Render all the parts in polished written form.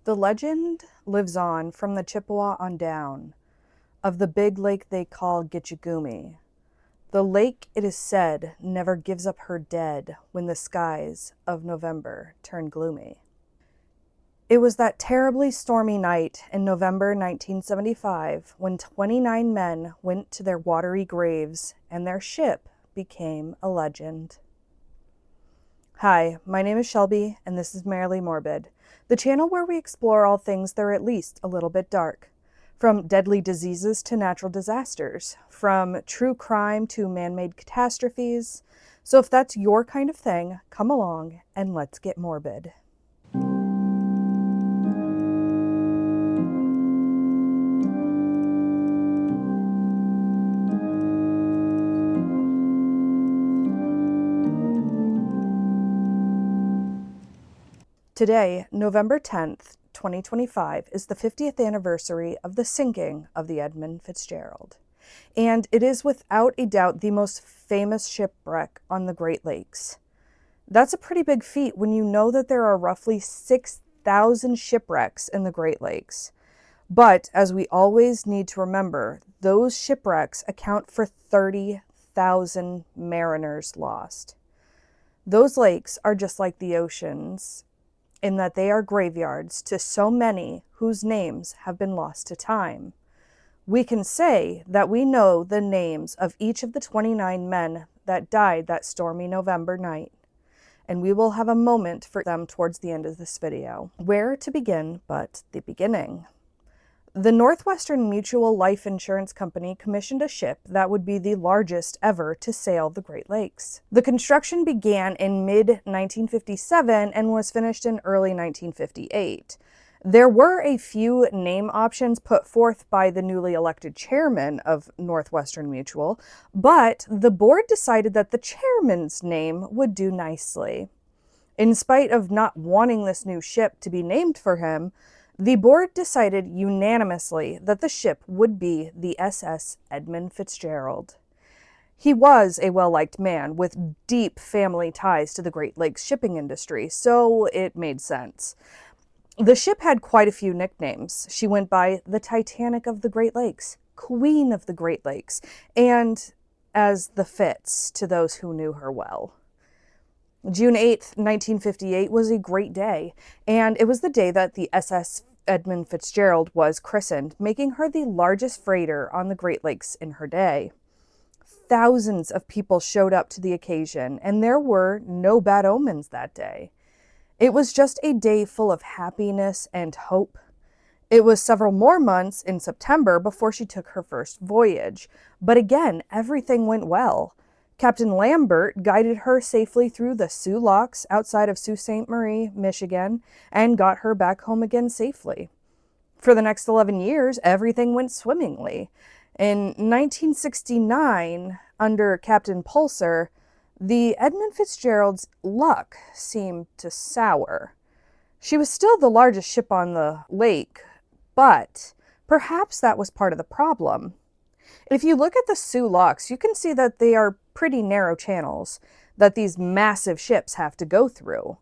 The legend lives on from the Chippewa on down of the big lake they call Gitchagumi. The lake, it is said, never gives up her dead when the skies of November turn gloomy. It was that terribly stormy night in November 1975 when 29 men went to their watery graves and their ship became a legend. Hi, my name is Shelby, and this is Merrily Morbid, the channel where we explore all things that are at least a little bit dark. From deadly diseases to natural disasters, from true crime to man-made catastrophes. So if that's your kind of thing, come along and let's get morbid. Today, November 10th, 2025, is the 50th anniversary of the sinking of the Edmund Fitzgerald. And it is without a doubt the most famous shipwreck on the Great Lakes. That's a pretty big feat when you know that there are roughly 6,000 shipwrecks in the Great Lakes. But, as we always need to remember, those shipwrecks account for 30,000 mariners lost. Those lakes are just like the oceans, in that they are graveyards to so many whose names have been lost to time. We can say that we know the names of each of the 29 men that died that stormy November night, and we will have a moment for them towards the end of this video. Where to begin but the beginning? The Northwestern Mutual Life Insurance Company commissioned a ship that would be the largest ever to sail the Great Lakes. The construction began in mid-1957 and was finished in early 1958. There were a few name options put forth by the newly elected chairman of Northwestern Mutual, but the board decided that the chairman's name would do nicely. In spite of not wanting this new ship to be named for him, the board decided unanimously that the ship would be the SS Edmund Fitzgerald. He was a well-liked man with deep family ties to the Great Lakes shipping industry, so it made sense. The ship had quite a few nicknames. She went by the Titanic of the Great Lakes, Queen of the Great Lakes, and as the Fitz to those who knew her well. June 8th, 1958 was a great day, and it was the day that the SS Edmund Fitzgerald was christened, making her the largest freighter on the Great Lakes in her day. Thousands of people showed up to the occasion, and there were no bad omens that day. It was just a day full of happiness and hope. It was several more months in September before she took her first voyage, but again, everything went well. Captain Lambert guided her safely through the Sioux Locks outside of Sault Ste. Marie, Michigan, and got her back home again safely. For the next 11 years, everything went swimmingly. In 1969, under Captain Pulser, the Edmund Fitzgerald's luck seemed to sour. She was still the largest ship on the lake, but perhaps that was part of the problem. If you look at the Sioux Locks, you can see that they are pretty narrow channels that these massive ships have to go through.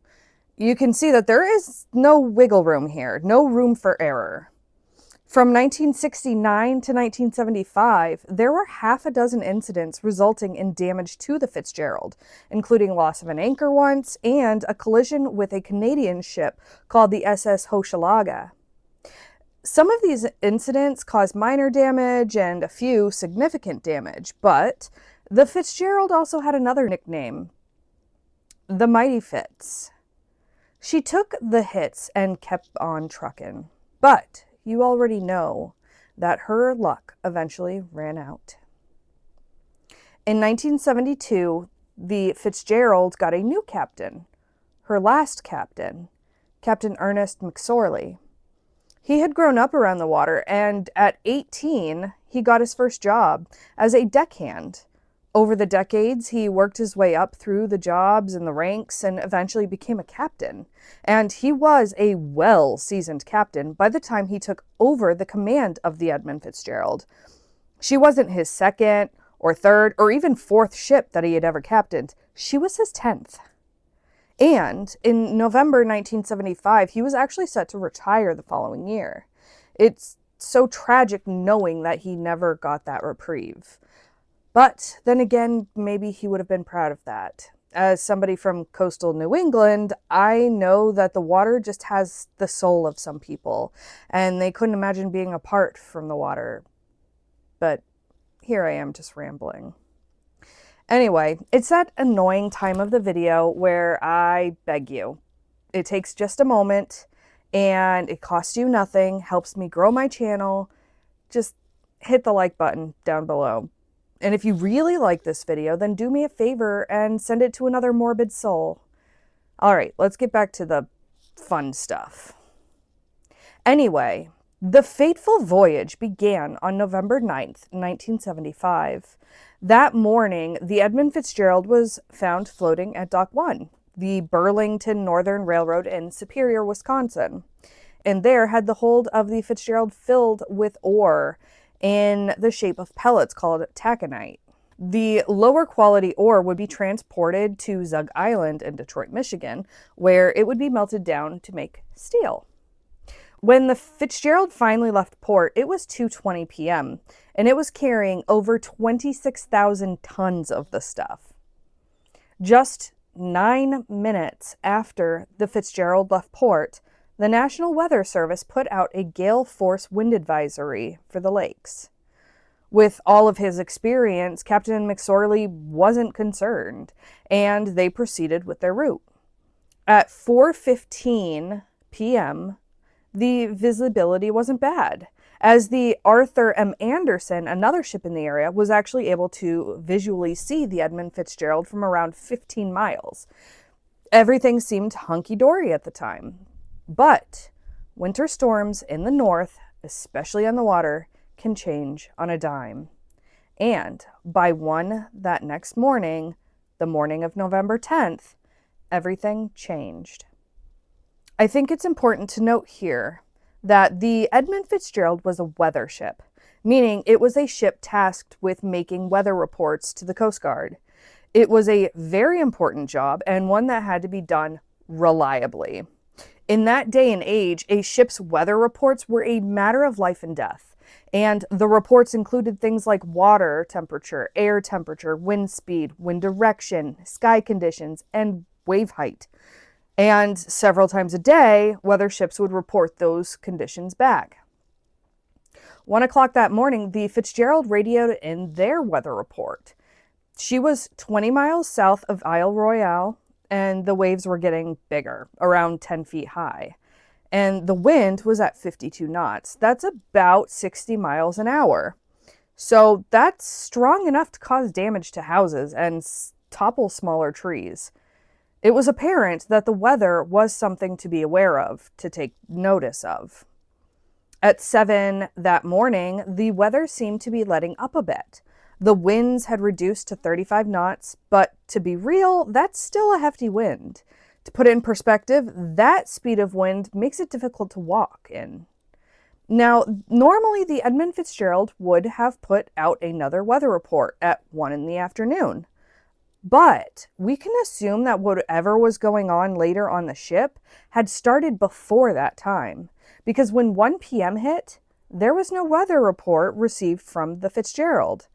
You can see that there is no wiggle room here, no room for error. From 1969 to 1975, there were half a dozen incidents resulting in damage to the Fitzgerald, including loss of an anchor once and a collision with a Canadian ship called the SS Hochelaga. Some of these incidents caused minor damage and a few significant damage, but the Fitzgerald also had another nickname, the Mighty Fitz. She took the hits and kept on trucking, but you already know that her luck eventually ran out. In 1972, the Fitzgerald got a new captain, her last captain, Captain Ernest McSorley. He had grown up around the water, and at 18, he got his first job as a deckhand. Over the decades, he worked his way up through the jobs and the ranks and eventually became a captain. And he was a well-seasoned captain by the time he took over the command of the Edmund Fitzgerald. She wasn't his second or third or even fourth ship that he had ever captained. She was his 10th. And in November 1975, he was actually set to retire the following year. It's so tragic knowing that he never got that reprieve. But then again, maybe he would have been proud of that. As somebody from coastal New England, I know that the water just has the soul of some people, and they couldn't imagine being apart from the water. But here I am just rambling. Anyway, it's that annoying time of the video where I beg you. It takes just a moment, and it costs you nothing, helps me grow my channel. Just hit the like button down below. And if you really like this video, then do me a favor and send it to another morbid soul. All right, let's get back to the fun stuff. Anyway, the fateful voyage began on November 9th, 1975. That morning, the Edmund Fitzgerald was found floating at Dock 1, the Burlington Northern Railroad in Superior, Wisconsin. And there had the hold of the Fitzgerald filled with ore in the shape of pellets called taconite. The lower quality ore would be transported to Zug Island in Detroit, Michigan, where it would be melted down to make steel. When the Fitzgerald finally left port, it was 2:20 p.m., and it was carrying over 26,000 tons of the stuff. Just 9 minutes after the Fitzgerald left port, the National Weather Service put out a gale force wind advisory for the lakes. With all of his experience, Captain McSorley wasn't concerned, and they proceeded with their route. At 4:15 p.m., the visibility wasn't bad, as the Arthur M. Anderson, another ship in the area, was actually able to visually see the Edmund Fitzgerald from around 15 miles. Everything seemed hunky-dory at the time. But winter storms in the north, especially on the water, can change on a dime. And by 1 that next morning, the morning of November 10th, everything changed. I think it's important to note here that the Edmund Fitzgerald was a weather ship, meaning it was a ship tasked with making weather reports to the Coast Guard. It was a very important job and one that had to be done reliably. In that day and age, a ship's weather reports were a matter of life and death, and the reports included things like water temperature, air temperature, wind speed, wind direction, sky conditions, and wave height. And several times a day, weather ships would report those conditions back. 1 o'clock that morning, the Fitzgerald radioed in their weather report. She was 20 miles south of Isle Royale, and the waves were getting bigger, around 10 feet high. And the wind was at 52 knots. That's about 60 miles an hour. So that's strong enough to cause damage to houses and topple smaller trees. It was apparent that the weather was something to be aware of, to take notice of. At 7 that morning, the weather seemed to be letting up a bit. The winds had reduced to 35 knots, but to be real, that's still a hefty wind. To put it in perspective, that speed of wind makes it difficult to walk in. Now, normally the Edmund Fitzgerald would have put out another weather report at 1 in the afternoon. But we can assume that whatever was going on later on the ship had started before that time, because when 1 p.m. hit, there was no weather report received from the Fitzgerald.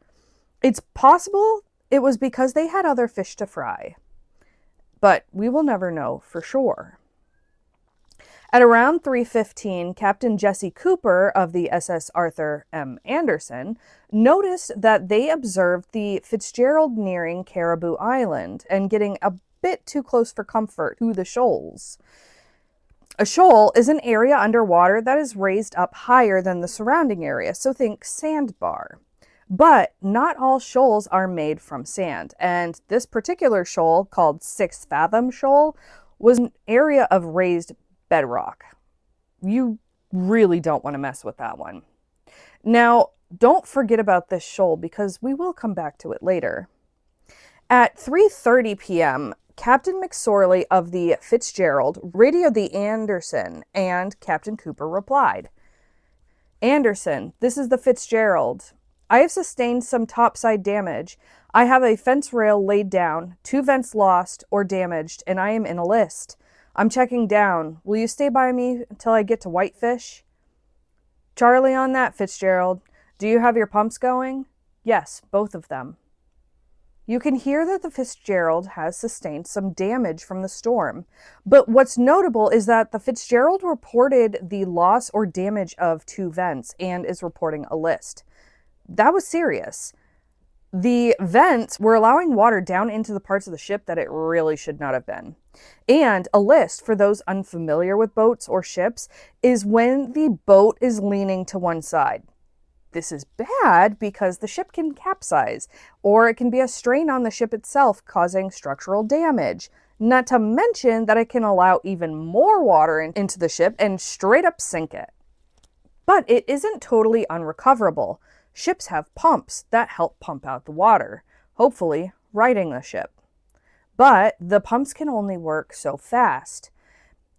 It's possible it was because they had other fish to fry, but we will never know for sure. At around 3:15, Captain Jesse Cooper of the SS Arthur M. Anderson noticed that they observed the Fitzgerald nearing Caribou Island and getting a bit too close for comfort to the shoals. A shoal is an area underwater that is raised up higher than the surrounding area, so think sandbar. But not all shoals are made from sand, and this particular shoal, called 6 Fathom Shoal, was an area of raised bedrock. You really don't want to mess with that one. Now, don't forget about this shoal because we will come back to it later. At 3:30 p.m., Captain McSorley of the Fitzgerald radioed the Anderson, and Captain Cooper replied, "Anderson, this is the Fitzgerald. I have sustained some topside damage. I have a fence rail laid down, 2 vents lost or damaged, and I am in a list. I'm checking down. Will you stay by me until I get to Whitefish? Charlie on that, Fitzgerald. Do you have your pumps going? Yes, both of them. You can hear that the Fitzgerald has sustained some damage from the storm. But what's notable is that the Fitzgerald reported the loss or damage of 2 vents and is reporting a list. That was serious. The vents were allowing water down into the parts of the ship that it really should not have been. And a list, for those unfamiliar with boats or ships, is when the boat is leaning to one side. This is bad because the ship can capsize, or it can be a strain on the ship itself, causing structural damage. Not to mention that it can allow even more water into the ship and straight up sink it. But it isn't totally unrecoverable. Ships have pumps that help pump out the water, hopefully righting the ship. But the pumps can only work so fast.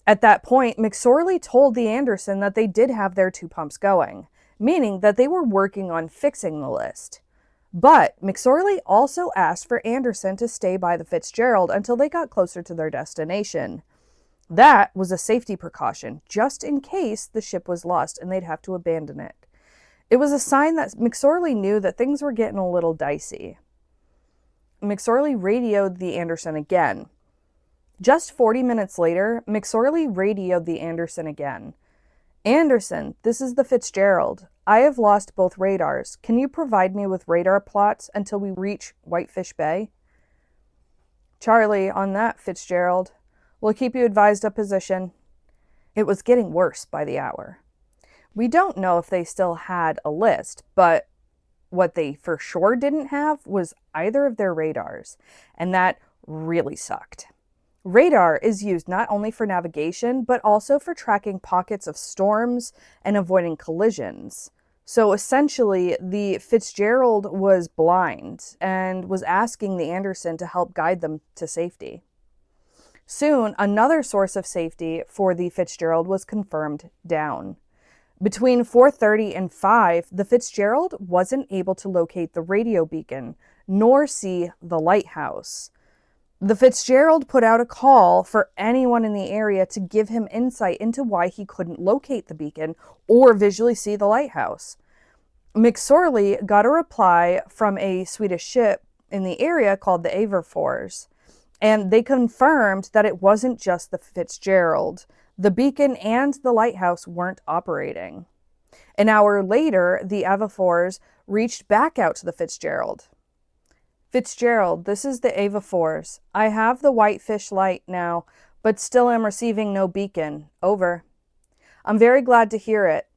At that point, McSorley told the Anderson that they did have their 2 pumps going, meaning that they were working on fixing the list. But McSorley also asked for Anderson to stay by the Fitzgerald until they got closer to their destination. That was a safety precaution, just in case the ship was lost and they'd have to abandon it. It was a sign that McSorley knew that things were getting a little dicey. McSorley radioed the Anderson again. Just 40 minutes later, McSorley radioed the Anderson again. Anderson, this is the Fitzgerald. I have lost both radars. Can you provide me with radar plots until we reach Whitefish Bay? Charlie, on that, Fitzgerald. We'll keep you advised of position. It was getting worse by the hour. We don't know if they still had a list, but what they for sure didn't have was either of their radars, and that really sucked. Radar is used not only for navigation, but also for tracking pockets of storms and avoiding collisions. So essentially, the Fitzgerald was blind and was asking the Anderson to help guide them to safety. Soon, another source of safety for the Fitzgerald was confirmed down. Between 4:30 and 5, the Fitzgerald wasn't able to locate the radio beacon, nor see the lighthouse. The Fitzgerald put out a call for anyone in the area to give him insight into why he couldn't locate the beacon or visually see the lighthouse. McSorley got a reply from a Swedish ship in the area called the Avefors, and they confirmed that it wasn't just the Fitzgerald. The beacon and the lighthouse weren't operating. An hour later, the Avefors reached back out to the Fitzgerald. Fitzgerald, this is the Avefors. I have the Whitefish light now, but still am receiving no beacon. Over. I'm very glad to hear it.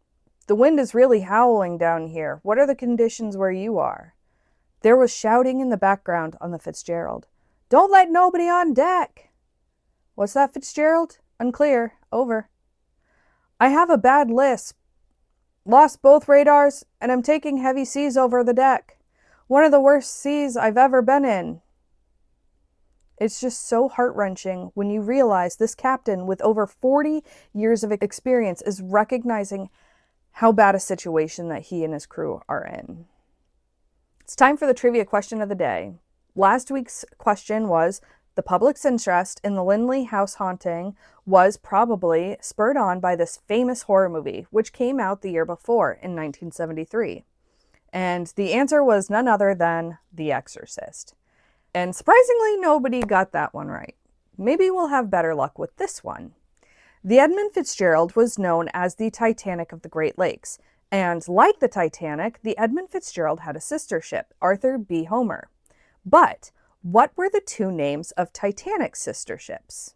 The wind is really howling down here. What are the conditions where you are? There was shouting in the background on the Fitzgerald. Don't let nobody on deck. What's that, Fitzgerald? Unclear. Over. I have a bad lisp. Lost both radars, and I'm taking heavy seas over the deck. One of the worst seas I've ever been in. It's just so heart-wrenching when you realize this captain with over 40 years of experience is recognizing how bad a situation that he and his crew are in. It's time for the trivia question of the day. Last week's question was, the public's interest in the Lindley House haunting was probably spurred on by this famous horror movie, which came out the year before in 1973. And the answer was none other than The Exorcist. And surprisingly, nobody got that one right. Maybe we'll have better luck with this one. The Edmund Fitzgerald was known as the Titanic of the Great Lakes. And like the Titanic, the Edmund Fitzgerald had a sister ship, Arthur B. Homer. But what were the 2 names of Titanic's sister ships?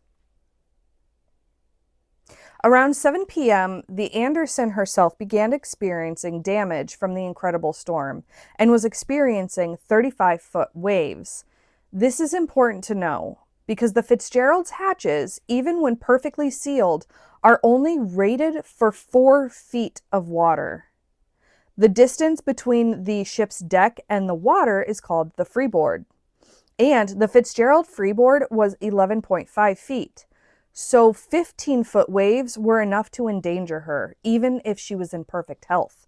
Around 7 p.m., the Anderson herself began experiencing damage from the incredible storm and was experiencing 35-foot waves. This is important to know because the Fitzgerald's hatches, even when perfectly sealed, are only rated for 4 feet of water. The distance between the ship's deck and the water is called the freeboard. And the Fitzgerald freeboard was 11.5 feet. So 15-foot waves were enough to endanger her, even if she was in perfect health.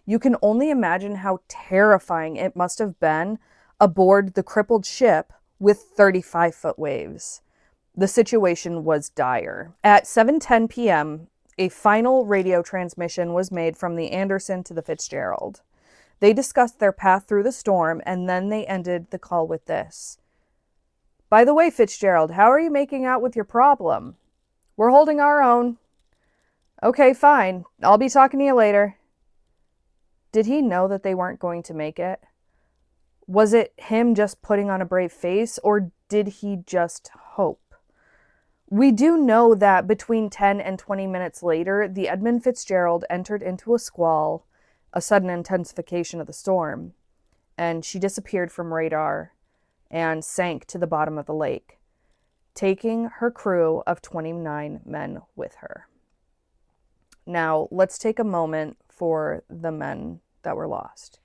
You can only imagine how terrifying it must have been aboard the crippled ship with 35-foot waves. The situation was dire. At 7:10 p.m., a final radio transmission was made from the Anderson to the Fitzgerald. They discussed their path through the storm, and then they ended the call with this. "By the way, Fitzgerald, how are you making out with your problem?" "We're holding our own." "Okay, fine. I'll be talking to you later." Did he know that they weren't going to make it? Was it him just putting on a brave face, or did he just hope? We do know that between 10 and 20 minutes later, the Edmund Fitzgerald entered into a squall, a sudden intensification of the storm, and she disappeared from radar and sank to the bottom of the lake, taking her crew of 29 men with her. Now, let's take a moment for the men that were lost.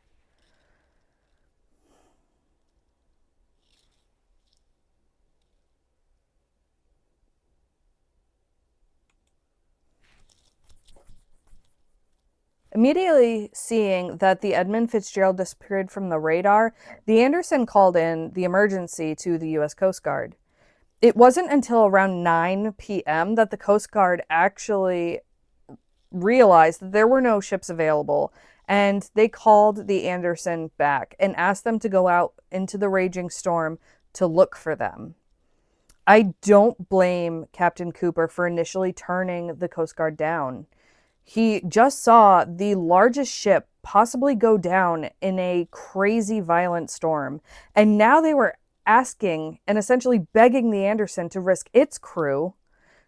Immediately seeing that the Edmund Fitzgerald disappeared from the radar, the Anderson called in the emergency to the U.S. Coast Guard. It wasn't until around 9 p.m. that the Coast Guard actually realized that there were no ships available, and they called the Anderson back and asked them to go out into the raging storm to look for them. I don't blame Captain Cooper for initially turning the Coast Guard down. He just saw the largest ship possibly go down in a crazy violent storm, and now they were asking and essentially begging the Anderson to risk its crew,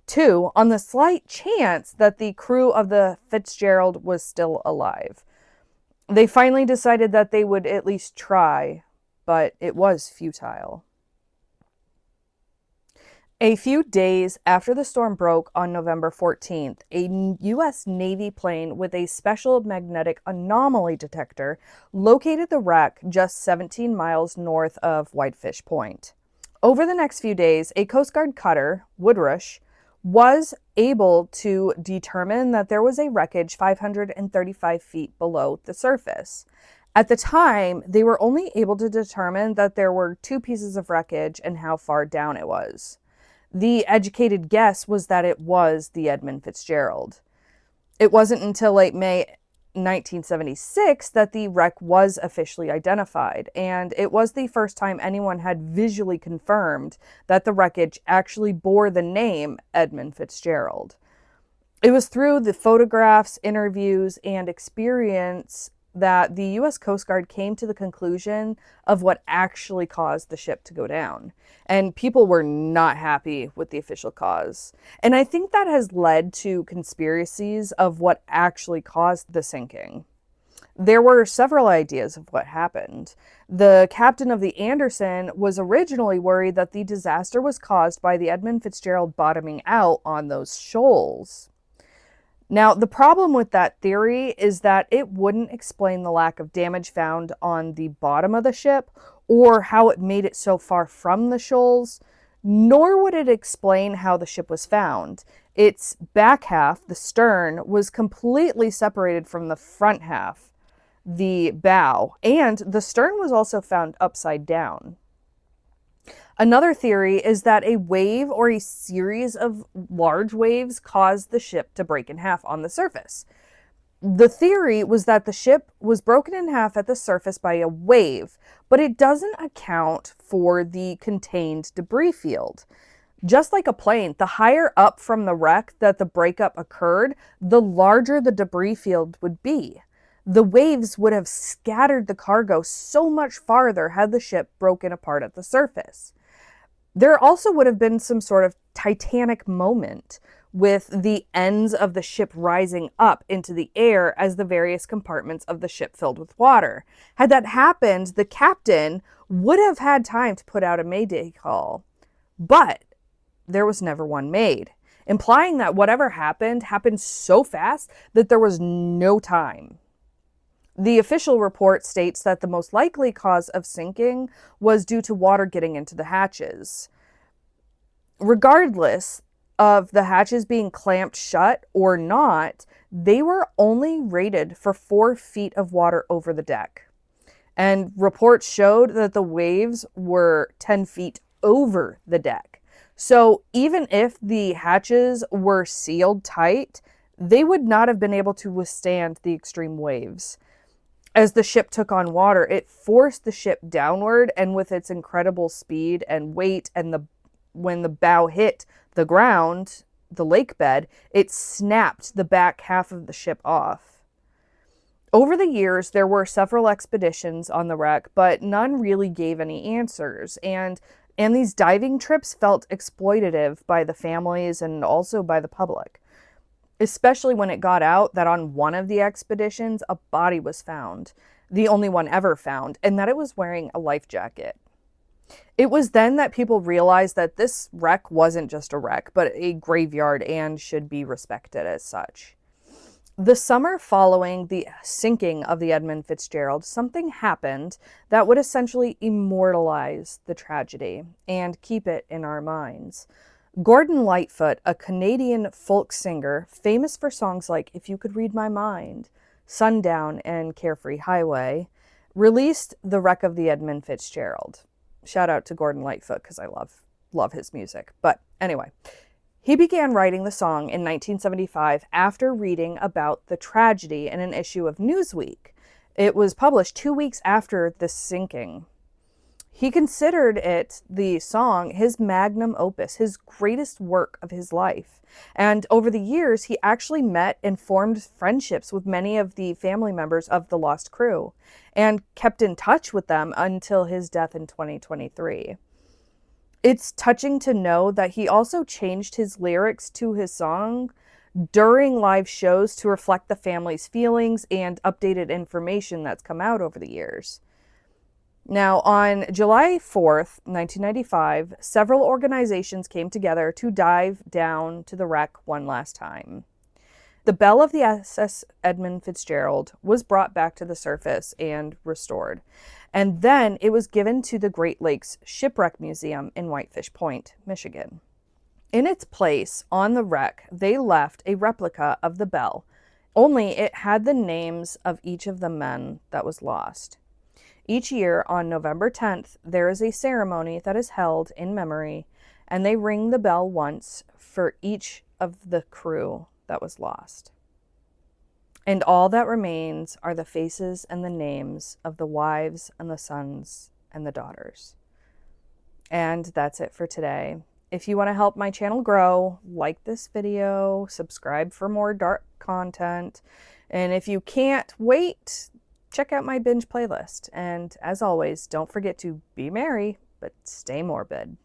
too, on the slight chance that the crew of the Fitzgerald was still alive. They finally decided that they would at least try, but it was futile. A few days after the storm broke on November 14th, a U.S. Navy plane with a special magnetic anomaly detector located the wreck just 17 miles north of Whitefish Point. Over the next few days, a Coast Guard cutter, Woodrush, was able to determine that there was a wreckage 535 feet below the surface. At the time, they were only able to determine that there were 2 pieces of wreckage and how far down it was. The educated guess was that it was the Edmund Fitzgerald. It wasn't until late May 1976 that the wreck was officially identified, and it was the first time anyone had visually confirmed that the wreckage actually bore the name Edmund Fitzgerald. It was through the photographs, interviews, and experience that the U.S. Coast Guard came to the conclusion of what actually caused the ship to go down. And people were not happy with the official cause. And I think that has led to conspiracies of what actually caused the sinking. There were several ideas of what happened. The captain of the Anderson was originally worried that the disaster was caused by the Edmund Fitzgerald bottoming out on those shoals. Now, the problem with that theory is that it wouldn't explain the lack of damage found on the bottom of the ship or how it made it so far from the shoals, nor would it explain how the ship was found. Its back half, the stern, was completely separated from the front half, the bow, and the stern was also found upside down. Another theory is that a wave or a series of large waves caused the ship to break in half on the surface. The theory was that the ship was broken in half at the surface by a wave, but it doesn't account for the contained debris field. Just like a plane, the higher up from the wreck that the breakup occurred, the larger the debris field would be. The waves would have scattered the cargo so much farther had the ship broken apart at the surface. There also would have been some sort of Titanic moment with the ends of the ship rising up into the air as the various compartments of the ship filled with water. Had that happened, the captain would have had time to put out a mayday call, but there was never one made, implying that whatever happened so fast that there was no time. The official report states that the most likely cause of sinking was due to water getting into the hatches. Regardless, of the hatches being clamped shut or not, they were only rated for 4 feet of water over the deck. And reports showed that the waves were 10 feet over the deck. So even if the hatches were sealed tight, they would not have been able to withstand the extreme waves. As the ship took on water, it forced the ship downward, and with its incredible speed and weight, and when the bow hit the ground, the lake bed, it snapped the back half of the ship off. Over the years, there were several expeditions on the wreck, but none really gave any answers. And these diving trips felt exploitative by the families and also by the public, especially when it got out that on one of the expeditions, a body was found, the only one ever found, and that it was wearing a life jacket. It was then that people realized that this wreck wasn't just a wreck, but a graveyard and should be respected as such. The summer following the sinking of the Edmund Fitzgerald, something happened that would essentially immortalize the tragedy and keep it in our minds. Gordon Lightfoot, a Canadian folk singer famous for songs like If You Could Read My Mind, Sundown, and Carefree Highway, released The Wreck of the Edmund Fitzgerald. Shout out to Gordon Lightfoot because I love his music. But anyway, he began writing the song in 1975 after reading about the tragedy in an issue of Newsweek. It was published 2 weeks after the sinking. He considered it, the song, his magnum opus, his greatest work of his life. And over the years, he actually met and formed friendships with many of the family members of the lost crew and kept in touch with them until his death in 2023. It's touching to know that he also changed his lyrics to his song during live shows to reflect the family's feelings and updated information that's come out over the years. Now, on July 4th, 1995, several organizations came together to dive down to the wreck one last time. The bell of the SS Edmund Fitzgerald was brought back to the surface and restored, and then it was given to the Great Lakes Shipwreck Museum in Whitefish Point, Michigan. In its place on the wreck, they left a replica of the bell, only it had the names of each of the men that was lost. Each year on November 10th, there is a ceremony that is held in memory, and they ring the bell once for each of the crew that was lost. And all that remains are the faces and the names of the wives and the sons and the daughters. And that's it for today. If you want to help my channel grow, like this video, subscribe for more dark content, and if you can't wait, check out my binge playlist. And as always, don't forget to be merry, but stay morbid.